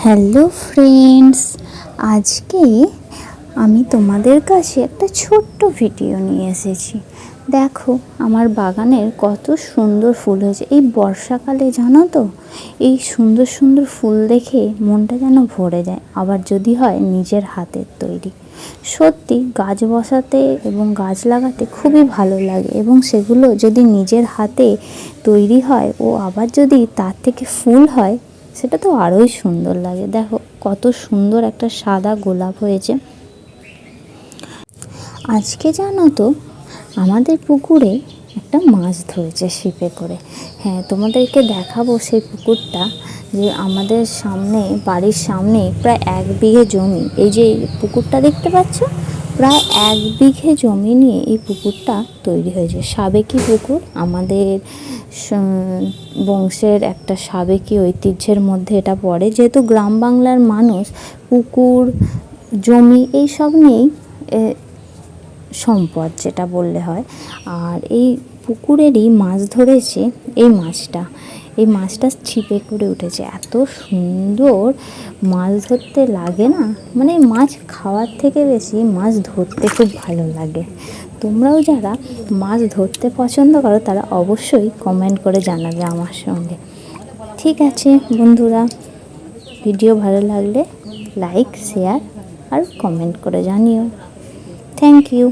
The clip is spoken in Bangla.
হ্যালো ফ্রেন্ডস, আজকে আমি তোমাদের কাছে একটা ছোট্ট ভিডিও নিয়ে এসেছি। দেখো আমার বাগানের কত সুন্দর ফুল হয়েছে এই বর্ষাকালে, জানো তো। এই সুন্দর সুন্দর ফুল দেখে মনটা যেন ভরে যায়, আবার যদি হয় নিজের হাতের তৈরি। সত্যি গাছ বসাতে এবং গাছ লাগাতে খুবই ভালো লাগে, এবং সেগুলো যদি নিজের হাতে তৈরি হয় ও আবার যদি তার থেকে ফুল হয়, সেটা তো আরোই সুন্দর লাগে। দেখো কত সুন্দর একটা সাদা গোলাপ হয়েছে। আজকে জানো তো আমাদের পুকুরে একটা মাছ ধরেছে ছিপে করে। হ্যাঁ, তোমাদেরকে দেখাবো সেই পুকুরটা। যে আমাদের সামনে, বাড়ির সামনে প্রায় 1 বিঘে জমি, এই যে পুকুরটা দেখতে পাচ্ছ, প্রায় 1 বিঘে জমি নিয়ে এই পুকুরটা তৈরি হয়েছে। সাবেকি পুকুর, আমাদের বংশের একটা সাবেকি ঐতিহ্যের মধ্যে এটা পড়ে। যেহেতু গ্রাম বাংলার মানুষ পুকুর, জমি এইসব নিয়েই সম্পদ যেটা বললে হয়। আর এই পুকুরেরই মাছ ধরেছে এই মাছটা ছিপে করে উঠেছে। এত সুন্দর মাছ ধরতে লাগে না, মানে মাছ খাওয়ার থেকে বেশি মাছ ধরতে খুব ভালো লাগে। তোমরাও যারা মাছ ধরতে পছন্দ করো তারা অবশ্যই কমেন্ট করে জানাবে আমার সঙ্গে। ঠিক আছে বন্ধুরা, ভিডিও ভালো লাগলে লাইক, শেয়ার আর কমেন্ট করে জানিও। Thank you.